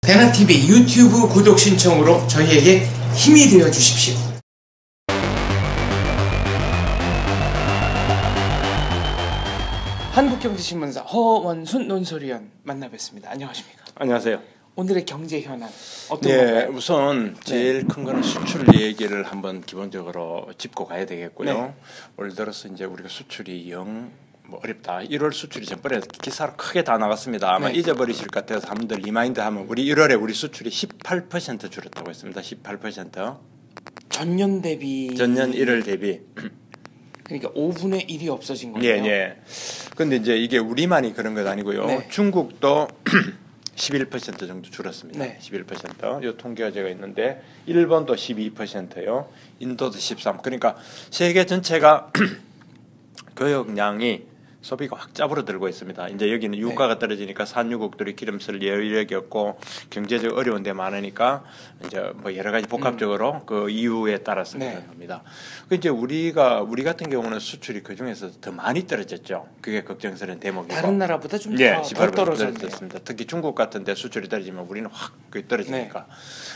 배나TV 유튜브 구독 신청으로 저희에게 힘이 되어 주십시오. 한국경제신문사 허원순 논설위원 만나 뵙습니다. 안녕하십니까? 안녕하세요. 오늘의 경제 현안 어떤 네, 건가요? 우선 제일 큰 거는 수출 얘기를 한번 기본적으로 짚고 가야 되겠고요. 네. 올 들어서 이제 우리가 수출이 어렵다. 1월 수출이 전번에 기사로 크게 다 나갔습니다. 아마 네. 잊어버리실 것 같아서 한 번 더 리마인드 하면 우리 1월에 우리 수출이 18% 줄었다고 했습니다. 18%. 전년 대비 전년 1월 대비. 그러니까 5분의 1이 없어진 거예요. 예, 예. 근데 이제 이게 우리만이 그런 것 아니고요. 네. 중국도 11% 정도 줄었습니다. 네. 11%. 요 통계가 제가 있는데 일본도 12%요. 인도도 13%. 그러니까 세계 전체가 교역량이 소비가 확 짜부러들고 있습니다. 이제 여기는 유가가 떨어지니까 산유국들이 기름 쓸 여력이 없고 경제적 어려운 데 많으니까 이제 뭐 여러 가지 복합적으로 그 이유에 따라서 네. 그런 겁니다. 그 이제 우리 같은 경우는 수출이 그 중에서 더 많이 떨어졌죠. 그게 걱정스러운 대목이고. 다른 나라보다 좀 예, 더 떨어졌네요. 특히 중국 같은데 수출이 떨어지면 우리는 확 떨어지니까.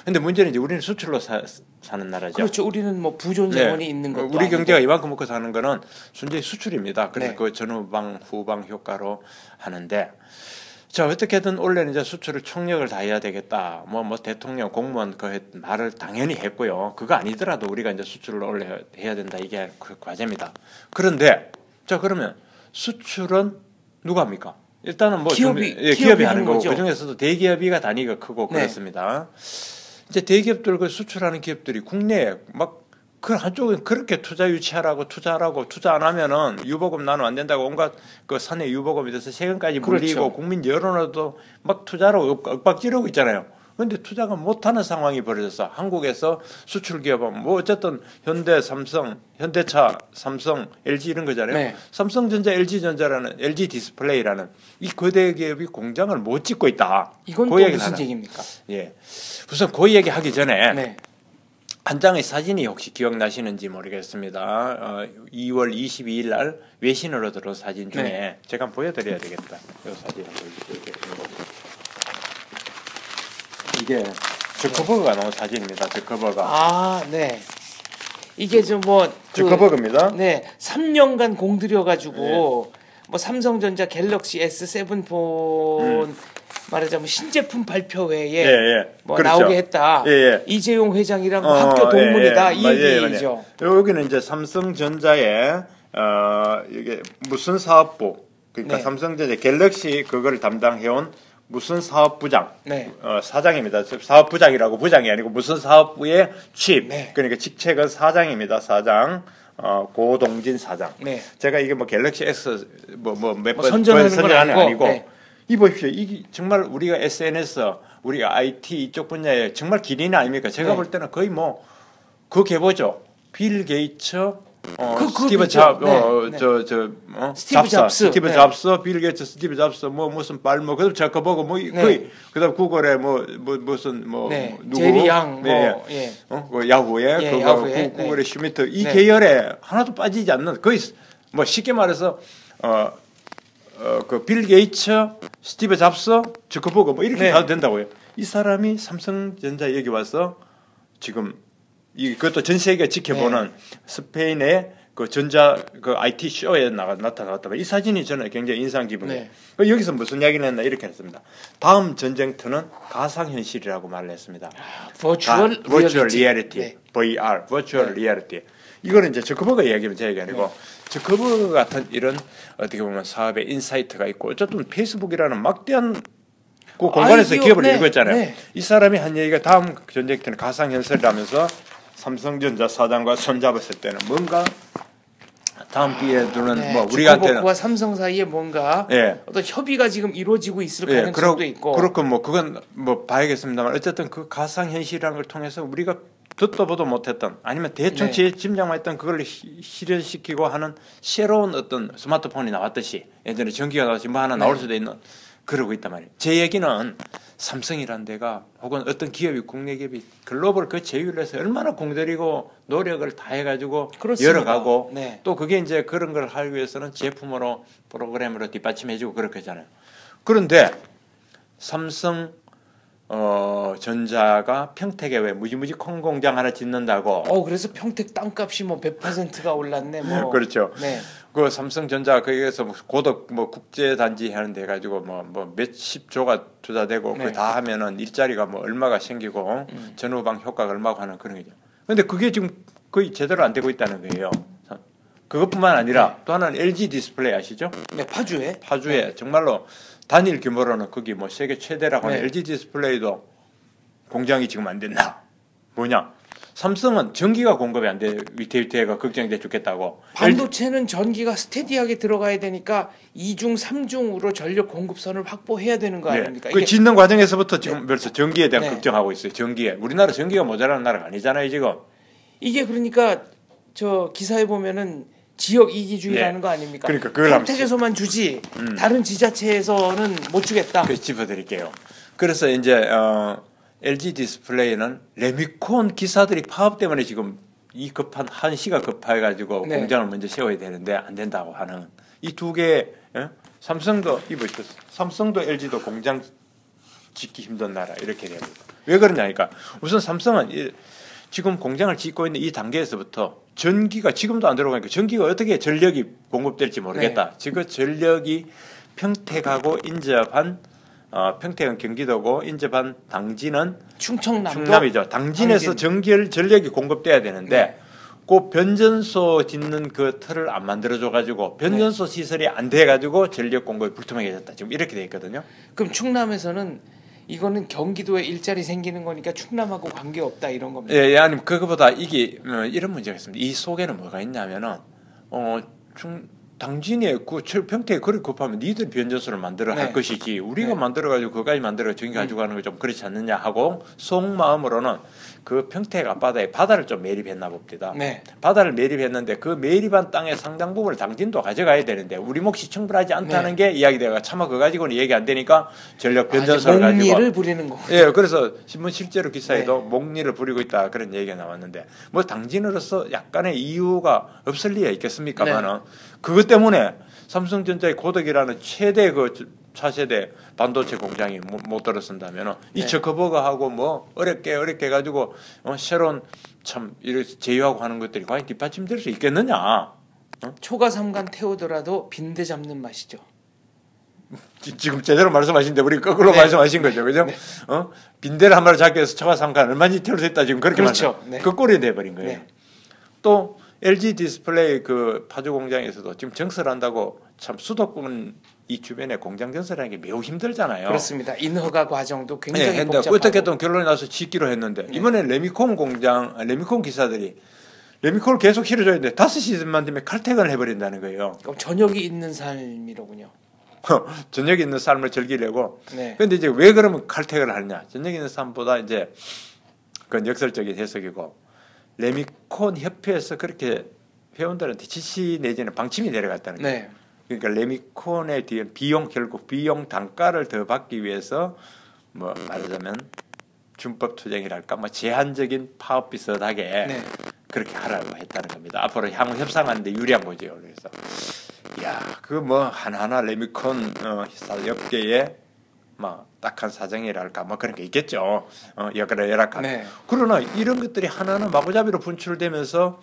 근데 문제는 이제 우리는 수출로 사는 나라죠. 그렇죠. 우리는 뭐 부존 자원이 있는 것도 우리 아니고. 경제가 이만큼 먹고 사는 거는 순전히 수출입니다. 그래서 네. 그 전후방 후방 효과로 하는데, 자 어떻게든 올해는 이제 수출을 총력을 다해야 되겠다. 뭐 대통령 공무원 그 말을 당연히 했고요. 그거 아니더라도 우리가 이제 수출을 올해 해야 된다. 이게 그 과제입니다. 그런데 자 그러면 수출은 누가 합니까? 일단은 뭐 기업이 하는 거고 그 중에서도 대기업이가 단위가 크고 네. 그렇습니다. 이제 대기업들 그 수출하는 기업들이 국내에 막 그 한쪽은 그렇게 투자 유치하라고 투자하라고 투자 안 하면은 유보금 나누면 안 된다고 온갖 그 사내 유보금에 대해서 세금까지 물리고 그렇죠. 국민 여론으로도 막 투자로 윽박지르고 있잖아요. 그런데 투자가 못하는 상황이 벌어졌어. 한국에서 수출 기업은 뭐 어쨌든 현대, 삼성, 현대차, 삼성, LG 이런 거잖아요. 네. 삼성전자, LG전자라는 LG 디스플레이라는 이 거대 기업이 공장을 못 짓고 있다. 이건 그 또 무슨 얘기입니까? 예, 우선 그 얘기 하기 전에. 네. 한 장의 사진이 혹시 기억나시는지 모르겠습니다. 2월 22일 날 외신으로 들어온 사진 중에 네. 제가 한번 보여드려야 되겠다. 이 사진 한번 이게 저커버그가 나온 사진입니다. 저커버그. 아, 네. 이게 좀 뭐 저커버그입니다. 네, 3년간 공들여 가지고 뭐 삼성전자 갤럭시 S7 폰 말하자면 신제품 발표회에 뭐 그렇죠. 나오게 했다. 이재용 회장이랑 학교 동문이다. 이 얘기죠. 여기는 이제 삼성전자의 이게 무슨 사업부 그러니까 네. 삼성전자 갤럭시 그걸 담당해온 무슨 사업부장 네. 사장입니다. 사업부장이라고 부장이 아니고 무슨 사업부의 칩 네. 그러니까 직책은 사장입니다. 사장. 고동진 사장. 네. 제가 이게 뭐 갤럭시 S 몇 번 선전하는 건 아니고 네. 이 보십시오. 이게 정말 우리가 SNS, 우리가 IT 이쪽 분야에 정말 기린 아닙니까? 제가 네. 볼 때는 거의 뭐 그 계보죠. 빌 게이츠, 스티브 잡스, 빌 게이츠, 스티브 잡스, 뭐 무슨 발뭐 그다음 저커버그 뭐 거의 그다음 구글에 뭐 무슨 누구 제리 양 야후에 구글의 슈미트 이 계열에 하나도 빠지지 않는 거의 뭐 쉽게 말해서 그 빌 게이츠, 스티브 잡스, 저커버그 뭐 이렇게 가도 된다고요. 이 사람이 삼성전자 여기 와서 지금 이것도 전 세계가 지켜보는 스페인의 그 전자 그 IT 쇼에 나타났다. 이 사진이 저는 굉장히 인상 깊은데 여기서 무슨 이야기를 했나 이렇게 했습니다. 다음 전쟁터는 가상현실이라고 말을 했습니다. Virtual Reality, VR, Virtual Reality. 이거는 이제 저커버그 이야기면 제 얘기 아니고 저커버그 같은 이런 어떻게 보면 사업의 인사이트가 있고 어쨌든 페이스북이라는 막대한 그 공간에서 기업을 이루고 있잖아요. 이 사람이 한 얘기가 다음 전쟁터는 가상현실이라면서 삼성전자 사장과 손잡았을 때는 뭔가 다음 기회에 두는 뭐 우리한테는 주커버그와 삼성 사이에 뭔가 어떤 협의가 지금 이루어지고 있을 가능성도 있고 그렇고 뭐 그건 뭐 봐야겠습니다만 어쨌든 그 가상현실이라는 걸 통해서 우리가 듣도 보도 못했던 아니면 대충 짐작만 했던 그걸 실현시키고 하는 새로운 어떤 스마트폰이 나왔듯이 예전에 전기가 나왔지 뭐 하나 나올 수도 있는 그러고 있단 말이에요. 제 얘기는 삼성이라는 데가 혹은 어떤 기업이 국내 기업이 글로벌 그 제휴를 해서 얼마나 공들이고 노력을 다 해가지고 열어가고 또 그게 이제 그런 걸 하기 위해서는 제품으로 프로그램으로 뒷받침해주고 그렇게 하잖아요. 그런데 삼성 전자가 평택에 왜 무지무지 콩 공장 하나 짓는다고. 그래서 평택 땅값이 뭐 100%가 올랐네. 뭐. 그렇죠. 네. 그 삼성전자 거기에서 고덕 뭐 국제 단지 하는 데 가지고 뭐 몇십 조가 투자되고 네. 그 다 하면은 일자리가 뭐 얼마가 생기고 전후방 효과가 얼마가 하는 그런 거죠. 근데 그게 지금 거의 제대로 안 되고 있다는 거예요. 그것뿐만 아니라 또 하나는 LG 디스플레이 아시죠? 네, 파주에 네. 정말로 단일 규모로는 거기 뭐 세계 최대라고 하는 LG 디스플레이도 공장이 지금 안 된다. 뭐냐? 삼성은 전기가 공급이 안 돼. 위태위태가 걱정돼 죽겠다고. 반도체는 전기가 스테디하게 들어가야 되니까 2중 3중으로 전력 공급선을 확보해야 되는 거 아닙니까? 그 짓는 과정에서부터 지금 벌써 전기에 대한 걱정하고 있어요. 전기에. 우리나라 전기가 모자라는 나라가 아니잖아요, 지금. 이게 그러니까 저 기사에 보면은 지역 이기주의라는 거 아닙니까? 그러니까 그걸 평택에서만 주지 다른 지자체에서는 못 주겠다. 그 짚어드릴게요. 그래서 이제 LG 디스플레이는 레미콘 기사들이 파업 때문에 지금 이 급한 한시가 급해가지고 공장을 먼저 세워야 되는데 안 된다고 하는 이 두 개. 삼성도 이보시죠. 삼성도 LG도 공장 짓기 힘든 나라 이렇게 돼야 됩니다. 왜 그러냐니까 우선 삼성은 지금 공장을 짓고 있는 이 단계에서부터 전기가 지금도 안 들어가니까 전기가 어떻게 전력이 공급될지 모르겠다. 지금 전력이 평택하고 인접한 평택은 경기도고 인접한 당진은 충남이죠. 당진에서 전력이 공급돼야 되는데 그 변전소 짓는 그 틀을 안 만들어줘 가지고 변전소 시설이 안 돼 가지고 전력 공급이 불투명해졌다. 지금 이렇게 돼 있거든요. 그럼 충남에서는 이거는 경기도에 일자리 생기는 거니까 충남하고 관계 없다 이런 겁니다. 예, 아니 그거보다 이게 이런 문제가 있습니다. 이 속에는 뭐가 있냐면은 당진에 그 평택에 그렇게 급하면 니들 변전소를 만들어 할 것이지 우리가 만들어가지고 그까지 만들어 전기 가지고 가는 거 좀 그렇지 않느냐 하고 속마음으로는 그 평택 앞바다에 바다를 좀 매립했나 봅니다. 바다를 매립했는데 그 매립한 땅의 상당 부분을 당진도 가져가야 되는데 우리 몫이 충분하지 않다는 게 이야기되가 차마 그거 가지고는 얘기 안 되니까 전력 변전소를 가지고 목리를 부리는 거군요. 예, 그래서 신문 실제로 기사에도 목리를 부리고 있다 그런 얘기가 나왔는데 뭐 당진으로서 약간의 이유가 없을 리가 있겠습니까만은 그것 때문에 삼성전자의 고덕이라는 최대 그 차세대 반도체 공장이 못 들어선다면 이 저커버거하고 뭐 어렵게 해가지고 새로운 참 이렇게 제휴하고 하는 것들이 과연 뒷받침될 수 있겠느냐? 초가 삼간 태우더라도 빈대 잡는 맛이죠. 지금 제대로 말씀하신데 우리 거꾸로 말씀하신 거죠, 그죠? 빈대를 한 마리 잡기 위해서 초가 삼간 얼마나 태울 수 있다 지금 그렇게 그렇죠. 그 꼴이 돼버린 거예요. 또 LG 디스플레이 그 파주 공장에서도 지금 증설한다고 참 수도권 이 주변에 공장 증설하는 게 매우 힘들잖아요. 그렇습니다. 인허가 과정도 굉장히 복잡하고. 어떻게든 결론이 나서 짓기로 했는데 이번에 레미콘 공장, 레미콘 기사들이 레미콘을 계속 실어줘야 되는데 5시즌만 되면 칼퇴근을 해버린다는 거예요. 그럼 저녁이 있는 삶이로군요. 저녁에 있는 삶을 즐기려고. 그런데 이제 왜 그러면 칼퇴근을 하느냐? 저녁에 있는 삶보다 이제 그건 역설적인 해석이고 레미콘 협회에서 그렇게 회원들한테 지시 내지는 방침이 내려갔다는 거예요. 그러니까 레미콘에 대한 결국 비용 단가를 더 받기 위해서 뭐 말하자면 준법 투쟁이랄까 뭐 제한적인 파업 비슷하게 그렇게 하라고 했다는 겁니다. 앞으로 향후 협상하는데 유리한 거죠. 그래서 그 뭐 하나하나 레미콘 업계에 뭐 딱한 사정이랄까 뭐 그런 게 있겠죠. 열악한. 그러나 이런 것들이 하나하나 마구잡이로 분출되면서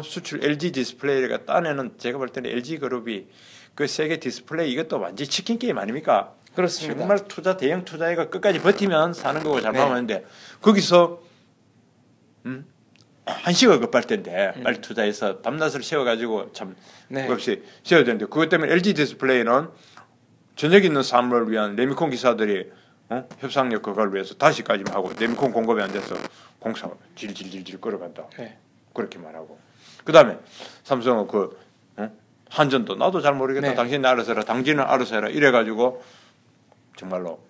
수출 LG 디스플레이가 따내는 제가 볼 때는 LG 그룹이 그 세계 디스플레이 이것도 완전 치킨 게임 아닙니까? 그렇습니다. 정말 대형 투자가 끝까지 버티면 사는 거고 잘 망하는데 거기서 한시가 급할 텐데 빨리 투자해서 밤낮을 세워가지고 참 없이 세워야 되는데 그것 때문에 LG 디스플레이는 저녁 있는 삶을 위한 레미콘 기사들이 협상력 그걸 위해서 다시까지 하고 레미콘 공급이 안 돼서 공사 질질질질 끌어간다. 그렇게 말하고 그 다음에 삼성은 한전도 나도 잘 모르겠다. 당신이 알아서 해라. 당신은 알아서 해라. 이래가지고 정말로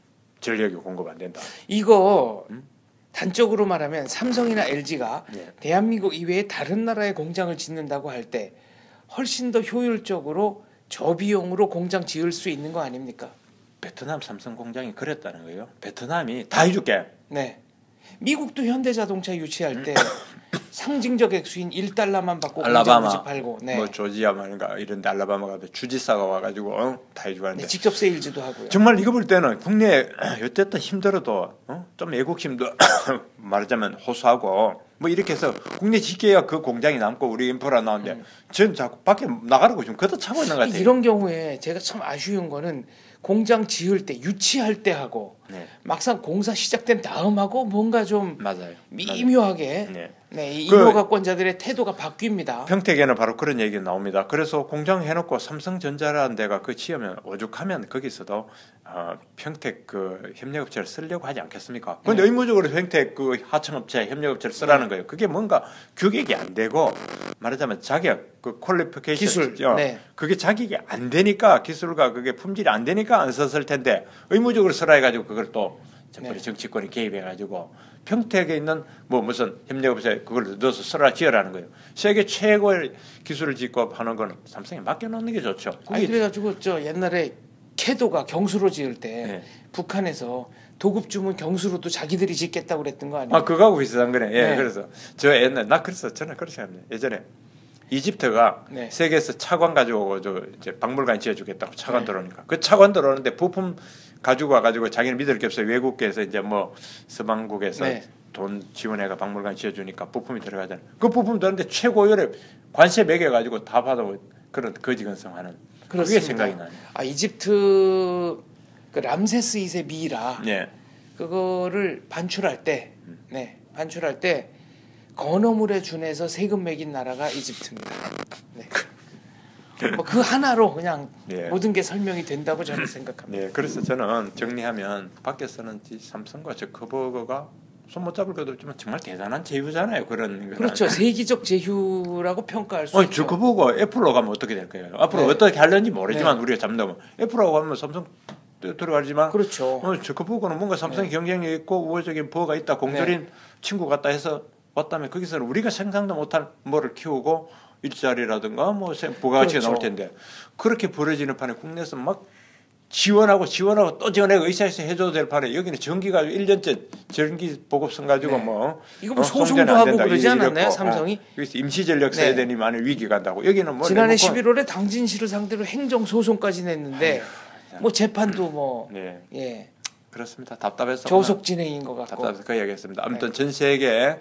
전력이 공급 안 된다. 이거 단적으로 말하면 삼성이나 LG가 대한민국 이외에 다른 나라의 공장을 짓는다고 할 때 훨씬 더 효율적으로 저비용으로 공장 지을 수 있는 거 아닙니까? 베트남 삼성 공장이 그랬다는 거예요. 베트남이 다 해줄게. 미국도 현대자동차 유치할 때 상징적 액수인 1달러만 받고 알라바마 팔고, 네. 뭐 조지아만가 이런데 알라바마가 주지사가 와가지고 다 해주고 하는데 네, 직접 세일즈도 하고요. 정말 이거 볼 때는 국내 어쨌든 힘들어도 좀 애국심도 말하자면 호소하고 뭐 이렇게 해서 국내 지켜야 그 공장이 남고 우리 인프라 나오는데 전 자꾸 밖에 나가라고 좀 걷어차고 있는 것 같아요. 이런 경우에 제가 참 아쉬운 거는 공장 지을 때 유치할 때 하고 네. 막상 공사 시작된 다음하고 뭔가 좀 맞아요. 미묘하게 네. 네, 이 인허가권자들의 태도가 바뀝니다. 평택에는 바로 그런 얘기 나옵니다. 그래서 공장 해놓고 삼성전자라는 데가 그 지으면 오죽하면 거기서도 평택 그 협력업체를 쓰려고 하지 않겠습니까? 그런데 네. 의무적으로 평택 그 하청업체 협력업체를 쓰라는 거예요. 그게 뭔가 규격이 안 되고 말하자면 자격 그 퀄리피케이션 기술 네. 그게 자격이 안 되니까 기술과 그게 품질이 안 되니까 안 썼을 텐데 의무적으로 쓰라 해가지고 그걸 또 네. 정치권이 개입해가지고 평택에 있는 뭐 무슨 협력업체 그걸 넣어서 쓰라 지어라는 거예요. 세계 최고의 기술을 짓고 하는 거는 삼성에 맡겨놓는 게 좋죠. 아니 그래가지고 저 옛날에 캐도가 경수로 지을 때 네. 북한에서 도급 주문 경수로도 자기들이 짓겠다고 그랬던 거 아니에요? 그거하고 비슷한 거네. 예, 네. 그래서 저 옛날 저는 그렇게 합니다. 예전에 이집트가 네. 세계에서 차관 가지고 이제 박물관 지어주겠다고 차관 네. 들어오니까 그 차관 들어오는데 부품 가지고 와가지고 자기는 믿을 게 없어요. 외국에서 이제 뭐 서방국에서 네. 돈 지원해가 박물관 지어주니까 부품이 들어가잖아요. 그 부품 들어는데 최고율의 관세 매겨가지고 다 받아 그런 거지건성하는 그게 생각이 나요. 이집트 그 람세스 2세 미이라 네. 그거를 반출할 때, 반출할 때 건어물에 준해서 세금 매긴 나라가 이집트입니다. 네. 뭐 그 하나로 그냥 네. 모든 게 설명이 된다고 저는 생각합니다. 네, 그래서 저는 정리하면 밖에서는 삼성과 저 커버거가 손 못 잡을 것도 없지만 정말 대단한 제휴잖아요. 그런 그렇죠. 세계적 제휴라고 평가할 수 있죠. 저 커버가 애플로 가면 어떻게 될까요? 앞으로 네. 어떻게 하려는지 모르지만 네. 우리가 잡는다면 애플로 가면 삼성 들어가지만 그렇죠. 저 커버는 뭔가 삼성 네. 경쟁력이 있고 우호적인 부호가 있다. 공들인 친구 같다 해서 왔다면 거기서는 우리가 생각도 못할 뭐를 키우고 일자리라든가 뭐 부가가치가 그렇죠. 나올 텐데 그렇게 벌어지는 판에 국내에서 막 지원하고 또 지원하고 의사에서 해줘도 될 판에 여기는 전기가 1년째 전기 보급선 가지고 네. 뭐 이거 뭐 소송도 하고 그러지 않았나요? 삼성이? 여기서 임시전력 써야 되니 많은 위기 간다고 여기는 뭐 지난해 11월에 당진시를 상대로 행정소송까지 냈는데 뭐 재판도 뭐 네. 예. 그렇습니다. 답답해서 조속 진행인 것 같고. 답답해서 그 얘기했습니다. 아무튼 전 세계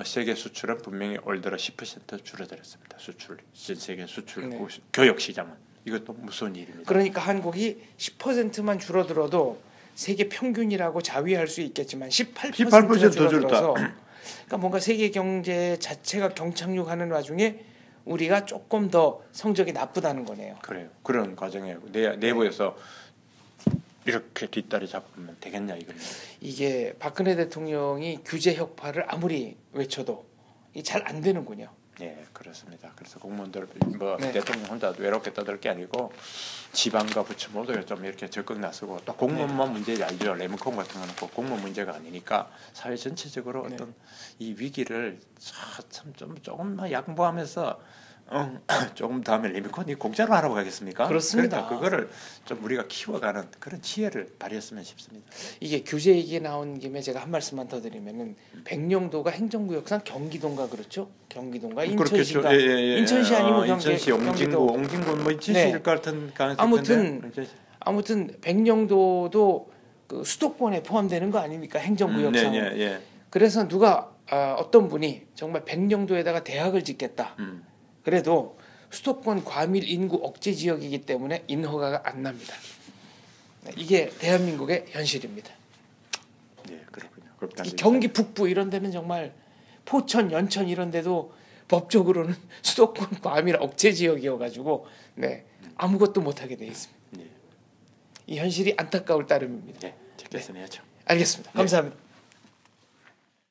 세계 수출은 분명히 올 들어 10% 줄어들었습니다. 전 세계 수출 교역 시장은 이것도 무서운 일입니다. 그러니까 한국이 10%만 줄어들어도 세계 평균이라고 자위할 수 있겠지만 18%가 줄어들어서 그러니까 뭔가 세계 경제 자체가 경착륙하는 와중에 우리가 조금 더 성적이 나쁘다는 거네요. 그래요. 그런 과정에 내부에서 이렇게 뒷다리 잡으면 되겠냐 이겁니다. 이게 박근혜 대통령이 규제 혁파를 아무리 외쳐도 잘 안 되는군요. 네, 그렇습니다. 그래서 공무원들 대통령 혼자 외롭게 떠들 게 아니고 지방과 부처 모두 좀 이렇게 적극 나서고 또 공무원만 문제지 알죠. 레몬콘 같은 거는 꼭 공무원 문제가 아니니까 사회 전체적으로 어떤 이 위기를 참 조금만 양보하면서 조금 다음에 레몬콘이 공짜로 하라고 하겠습니까? 그렇습니다. 그러니까 그거를 좀 우리가 키워가는 그런 지혜를 발휘했으면 싶습니다. 이게 규제 얘기 나온 김에 제가 한 말씀만 더 드리면은 백령도가 행정구역상 경기도인가 그렇죠? 경기도인가 인천시인가? 인천시 아니면 인천시 옹진구 뭐 인천시일 것 같은 가능성이 아무튼 백령도도 그 수도권에 포함되는 거 아닙니까? 행정구역상. 그래서 누가 어떤 분이 정말 백령도에다가 대학을 짓겠다. 그래도 수도권 과밀 인구 억제 지역이기 때문에 인허가가 안 납니다. 이게 대한민국의 현실입니다. 네, 그렇군요. 이 경기 북부 이런 데는 정말 포천, 연천 이런 데도 법적으로는 수도권 과밀 억제 지역이어가지고 아무것도 못하게 돼 있습니다. 이 현실이 안타까울 따름입니다. 네, 듣겠습니다. 알겠습니다. 감사합니다.